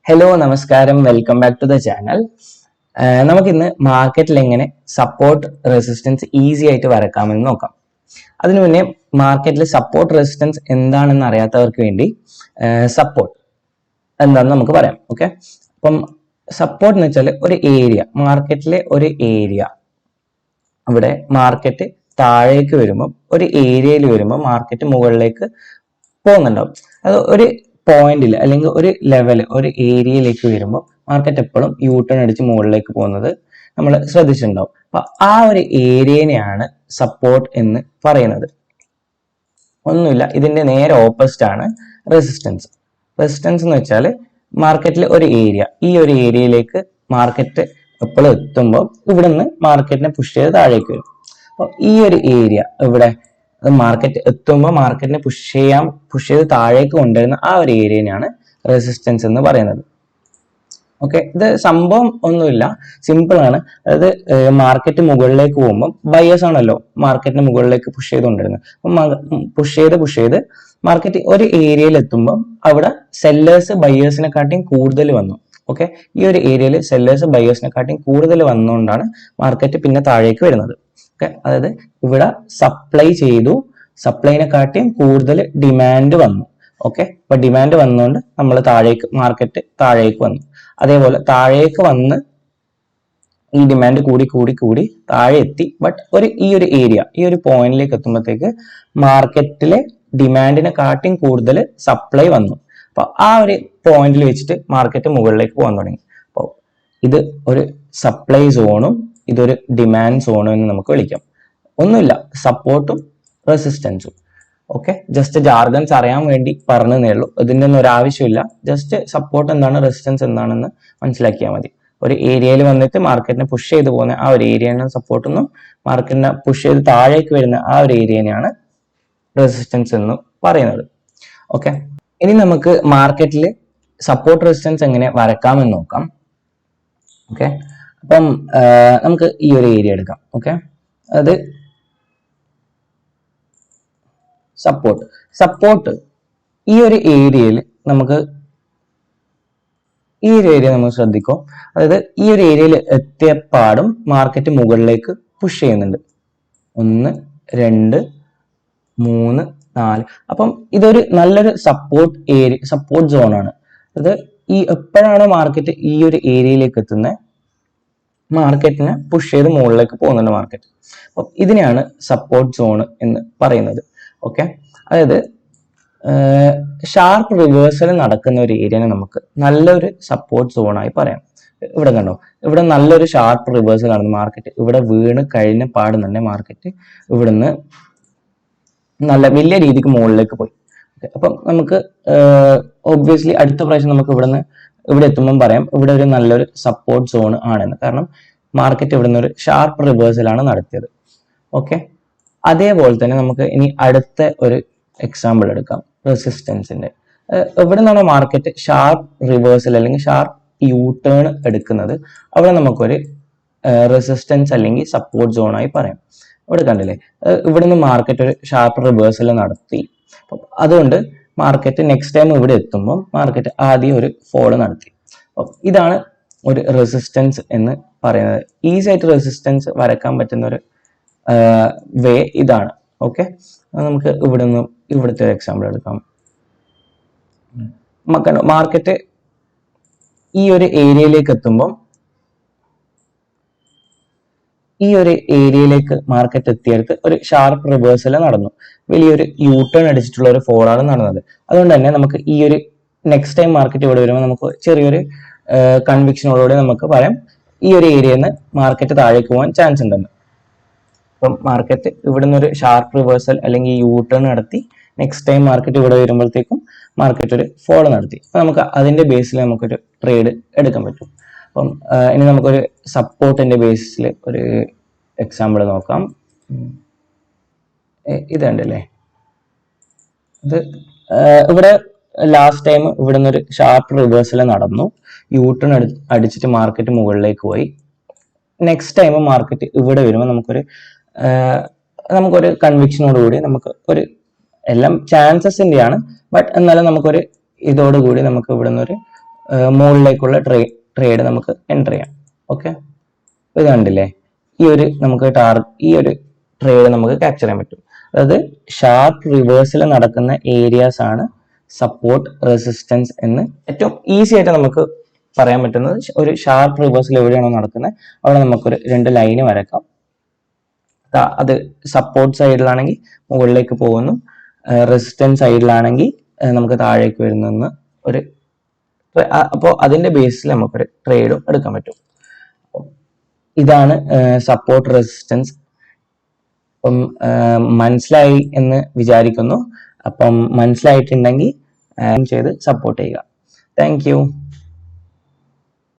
Hello നമസ്കാരം, welcome back to the channel. നമുക്കിന്ന് മാർക്കറ്റിൽ എങ്ങനെ സപ്പോർട്ട് റെസിസ്റ്റൻസ് ഈസി ആയിട്ട് വരക്കാമെന്ന് നോക്കാം. അതിനു മുന്നേ മാർക്കറ്റിൽ സപ്പോർട്ട് റെസിസ്റ്റൻസ് എന്താണെന്ന് അറിയാത്തവർക്ക് വേണ്ടി സപ്പോർട്ട് എന്താണെന്ന് നമുക്ക് പറയാം. ഓക്കെ, അപ്പം സപ്പോർട്ട് എന്ന് വെച്ചാൽ ഒരു ഏരിയ, മാർക്കറ്റിലെ ഒരു ഏരിയ. ഇവിടെ മാർക്കറ്റ് താഴേക്ക് വരുമ്പോൾ ഒരു ഏരിയയിൽ വരുമ്പോൾ മാർക്കറ്റ് മുകളിലേക്ക് പോകുന്നുണ്ടാവും. അത് ഒരു പോയിന്റിൽ അല്ലെങ്കിൽ ഒരു ലെവൽ, ഒരു ഏരിയയിലേക്ക് വരുമ്പോൾ മാർക്കറ്റ് എപ്പോഴും യൂ ടേൺ അടിച്ച് മുകളിലേക്ക് പോകുന്നത് നമ്മൾ ശ്രദ്ധിച്ചിട്ടുണ്ടാവും. അപ്പൊ ആ ഒരു ഏരിയനെയാണ് സപ്പോർട്ട് എന്ന് പറയുന്നത്. ഒന്നുമില്ല, ഇതിന്റെ നേരെ ഓപ്പോസിറ്റ് ആണ് റെസിസ്റ്റൻസ്. റെസിസ്റ്റൻസ് എന്ന് വെച്ചാൽ മാർക്കറ്റിൽ ഒരു ഏരിയ, ഈ ഒരു ഏരിയയിലേക്ക് മാർക്കറ്റ് എപ്പോഴും എത്തുമ്പോൾ ഇവിടെ നിന്ന് മാർക്കറ്റിനെ പുഷ് ചെയ്ത് താഴേക്ക് വരും. അപ്പോൾ ഈ ഒരു ഏരിയ ഇവിടെ മാർക്കറ്റ് എത്തുമ്പോൾ മാർക്കറ്റിനെ പുഷ് ചെയ്ത് താഴേക്ക് കൊണ്ടുവരുന്ന ആ ഒരു ഏരിയനെയാണ് റെസിസ്റ്റൻസ് എന്ന് പറയുന്നത്. ഓക്കെ, ഇത് സംഭവം ഒന്നുമില്ല, സിമ്പിൾ ആണ്. അതായത് മാർക്കറ്റ് മുകളിലേക്ക് പോകുമ്പോൾ ബയേഴ്സ് ആണല്ലോ മാർക്കറ്റിന് മുകളിലേക്ക് പുഷ് ചെയ്തുകൊണ്ടിരുന്നത്. അപ്പം പുഷ് ചെയ്ത് മാർക്കറ്റ് ഒരു ഏരിയയിൽ എത്തുമ്പോൾ അവിടെ സെല്ലേഴ്സ് ബയേഴ്സിനെക്കാട്ടിയും കൂടുതൽ വന്നു. ഓക്കെ, ഈ ഒരു ഏരിയയിൽ സെല്ലേഴ്സ് ബയേഴ്സിനെക്കാട്ടിയും കൂടുതൽ വന്നുകൊണ്ടാണ് മാർക്കറ്റ് പിന്നെ താഴേക്ക് വരുന്നത്. ഓക്കെ, അതായത് ഇവിടെ സപ്ലൈ ചെയ്തു, സപ്ലൈനെക്കാട്ടിയും കൂടുതൽ ഡിമാൻഡ് വന്നു. ഓക്കെ, അപ്പൊ ഡിമാൻഡ് വന്നുകൊണ്ട് നമ്മൾ മാർക്കറ്റ് താഴേക്ക് വന്നു. അതേപോലെ താഴേക്ക് വന്ന് ഈ ഡിമാൻഡ് കൂടി താഴെ എത്തി. ബട്ട് ഈ ഒരു ഏരിയ, ഈ ഒരു പോയിന്റിലേക്ക് എത്തുമ്പോഴത്തേക്ക് മാർക്കറ്റിലെ ഡിമാൻഡിനെ കാട്ടിയും കൂടുതൽ സപ്ലൈ വന്നു. അപ്പൊ ആ ഒരു പോയിന്റിൽ വെച്ചിട്ട് മാർക്കറ്റ് മുകളിലേക്ക് പോകാൻ തുടങ്ങി. അപ്പോൾ ഇത് ഒരു സപ്ലൈ സോണും ഇതൊരു ഡിമാൻഡ് സോണും എന്ന് നമുക്ക് വിളിക്കാം. ഒന്നുമില്ല, സപ്പോർട്ടും റെസിസ്റ്റൻസും. ഓക്കെ, ജസ്റ്റ് ജാർഗൻസ് അറിയാൻ വേണ്ടി പറഞ്ഞതേ ഉള്ളൂ. ഇതിൻ്റെ ഒന്നും ഒരു ആവശ്യമില്ല. ജസ്റ്റ് സപ്പോർട്ട് എന്താണ്, റെസിസ്റ്റൻസ് എന്താണെന്ന് മനസ്സിലാക്കിയാൽ മതി. ഒരു ഏരിയയിൽ വന്നിട്ട് മാർക്കറ്റിനെ പുഷ് ചെയ്ത് പോകുന്ന ആ ഒരു ഏരിയയാണ് സപ്പോർട്ട് എന്നും, മാർക്കറ്റിനെ പുഷ് ചെയ്ത് താഴേക്ക് വരുന്ന ആ ഒരു ഏരിയനെയാണ് റെസിസ്റ്റൻസ് എന്ന് പറയുന്നത്. ഓക്കെ, ഇനി നമുക്ക് മാർക്കറ്റിൽ സപ്പോർട്ട് റെസിസ്റ്റൻസ് എങ്ങനെ വരക്കാമെന്ന് നോക്കാം. ഓക്കെ, അപ്പം നമുക്ക് ഈ ഒരു ഏരിയ എടുക്കാം. ഓക്കെ, അത് സപ്പോർട്ട് ഈ ഒരു ഏരിയയിൽ നമുക്ക് ശ്രദ്ധിക്കും. അതായത് ഈ ഒരു ഏരിയയിൽ എത്തിയപ്പാടും മാർക്കറ്റ് മുകളിലേക്ക് പുഷ് ചെയ്യുന്നുണ്ട്. 1, 2, 3, 4. അപ്പം ഇതൊരു നല്ലൊരു സപ്പോർട്ട് സോണാണ്. അത് എപ്പോഴാണ് മാർക്കറ്റ് ഈ ഒരു ഏരിയയിലേക്ക് എത്തുന്നത്, മാർക്കറ്റിനെ പുഷ് ചെയ്ത് മുകളിലേക്ക് പോകുന്നുണ്ട് മാർക്കറ്റ്. അപ്പം ഇതിനെയാണ് സപ്പോർട്ട് സോൺ എന്ന് പറയുന്നത്. ഓക്കെ, അതായത് ഷാർപ്പ് റിവേഴ്സൽ നടക്കുന്ന ഒരു ഏരിയനെ നമുക്ക് നല്ലൊരു സപ്പോർട്ട് സോണായി പറയാം. ഇവിടെ കണ്ടോ, ഇവിടെ നല്ലൊരു ഷാർപ്പ് റിവേഴ്സൽ ആണ്. മാർക്കറ്റ് ഇവിടെ വീണ് കഴിഞ്ഞ പാട് തന്നെ മാർക്കറ്റ് ഇവിടുന്ന് നല്ല വലിയ രീതിക്ക് മുകളിലേക്ക് പോയി. അപ്പം നമുക്ക് ഒബ്വിയസ്ലി അടുത്ത പ്രാവശ്യം നമുക്ക് ഇവിടെ എത്തുമ്പം പറയാം ഇവിടെ ഒരു നല്ലൊരു സപ്പോർട്ട് സോൺ ആണെന്ന്. കാരണം മാർക്കറ്റ് ഇവിടുന്ന് ഒരു ഷാർപ്പ് റിവേഴ്സൽ ആണ് നടത്തിയത്. ഓക്കെ, അതേപോലെ തന്നെ നമുക്ക് ഇനി അടുത്ത ഒരു എക്സാമ്പിൾ എടുക്കാം റെസിസ്റ്റൻസിന്റെ. എവിടെ നിന്നാണ് മാർക്കറ്റ് ഷാർപ്പ് റിവേഴ്സൽ അല്ലെങ്കിൽ ഷാർപ്പ് യൂ ടേൺ എടുക്കുന്നത്, അവിടെ നമുക്കൊരു റെസിസ്റ്റൻസ് അല്ലെങ്കിൽ സപ്പോർട്ട് സോണായി പറയാം. ഇവിടെ കണ്ടില്ലേ, ഇവിടുന്ന് മാർക്കറ്റ് ഒരു ഷാർപ്പ് റിവേഴ്സൽ നടത്തി. അതുകൊണ്ട് മാർക്കറ്റ് നെക്സ്റ്റ് ടൈം ഇവിടെ എത്തുമ്പോൾ മാർക്കറ്റ് ആദ്യം ഒരു ഫോള് നടത്തി. ഇതാണ് ഒരു റെസിസ്റ്റൻസ് എന്ന് പറയുന്നത്. ഈസി ആയിട്ട് റെസിസ്റ്റൻസ് വരക്കാൻ പറ്റുന്ന ഒരു വേ ഇതാണ്. ഓക്കെ, നമുക്ക് ഇവിടുത്തെ ഒരു എക്സാമ്പിൾ എടുക്കാം. മാർക്കറ്റ് ഈ ഒരു ഏരിയയിലേക്ക് എത്തുമ്പോൾ മാർക്കറ്റ് എത്തിയെടുത്ത് ഒരു ഷാർപ്പ് റിവേഴ്സൽ നടന്നു. വലിയൊരു യൂ ടേൺ അടിച്ചിട്ടുള്ള ഒരു ഫോളാണ് നടന്നത്. അതുകൊണ്ട് തന്നെ നമുക്ക് ഈ ഒരു നെക്സ്റ്റ് ടൈം മാർക്കറ്റ് ഇവിടെ വരുമ്പോൾ നമുക്ക് ചെറിയൊരു കൺവിക്ഷനോടുകൂടി നമുക്ക് പറയാം ഈ ഒരു ഏരിയയിൽ നിന്ന് മാർക്കറ്റ് താഴേക്ക് പോകാൻ ചാൻസ് ഉണ്ടെന്ന്. അപ്പം മാർക്കറ്റ് ഇവിടുന്ന് ഒരു ഷാർപ്പ് റിവേഴ്സൽ അല്ലെങ്കിൽ യൂ ടേൺ നടത്തി നെക്സ്റ്റ് ടൈം മാർക്കറ്റ് ഇവിടെ വരുമ്പോഴത്തേക്കും മാർക്കറ്റ് ഒരു ഫോളോ നടത്തി. അപ്പം നമുക്ക് അതിന്റെ ബേസിൽ നമുക്കൊരു ട്രേഡ് എടുക്കാൻ പറ്റും. അപ്പം ഇനി നമുക്കൊരു സപ്പോർട്ടിന്റെ ബേസിൽ ഒരു എക്സാമ്പിൾ നോക്കാം. ഇതുണ്ടല്ലേ, ഇത് ഇവിടെ ലാസ്റ്റ് ടൈം ഇവിടെ നിന്നൊരു ഷാർപ്പ് റിവേഴ്സൽ നടന്നു, യൂ ടേൺ അടിച്ചിട്ട് മാർക്കറ്റ് മുകളിലേക്ക് പോയി. നെക്സ്റ്റ് ടൈം മാർക്കറ്റ് ഇവിടെ വരുമ്പോൾ നമുക്കൊരു കൺവിക്ഷനോടുകൂടി നമുക്ക് ഒരു എല്ലാം ചാൻസസിന്റെയാണ്, ബട്ട് എന്നാലും നമുക്കൊരു ഇതോടുകൂടി നമുക്ക് ഇവിടെ നിന്നൊരു മുകളിലേക്കുള്ള ട്രേഡ് നമുക്ക് എൻ്റർ ചെയ്യാം. ഓക്കെ, ഇത് കണ്ടില്ലേ, ഈ ഒരു ട്രേഡ് നമുക്ക് ക്യാപ്ചർ ചെയ്യാൻ പറ്റും. അതായത് ഷാർപ്പ് റിവേഴ്സിൽ നടക്കുന്ന ഏരിയാസ് ആണ് സപ്പോർട്ട് റെസിസ്റ്റൻസ് എന്ന് ഏറ്റവും ഈസി ആയിട്ട് നമുക്ക് പറയാൻ പറ്റുന്നത്. ഒരു ഷാർപ്പ് റിവേഴ്സിൽ എവിടെയാണോ നടക്കുന്നത് അവിടെ നമുക്കൊരു 2 ലൈന് വരക്കാം. അത് സപ്പോർട്ട് സൈഡിലാണെങ്കിൽ മുകളിലേക്ക് പോകുന്നു, റെസിസ്റ്റൻസ് സൈഡിലാണെങ്കിൽ നമുക്ക് താഴേക്ക് വരുന്ന ഒരു, അപ്പോൾ അതിന്റെ ബേസിൽ നമുക്കൊരു ട്രേഡും എടുക്കാൻ പറ്റും. ഇതാണ് സപ്പോർട്ട് റെസിസ്റ്റൻസ്. അപ്പം മനസ്സിലായി എന്ന് വിചാരിക്കുന്നു. അപ്പം മനസ്സിലായിട്ടുണ്ടെങ്കിൽ ചെയ്ത് സപ്പോർട്ട് ചെയ്യുക. Thank you.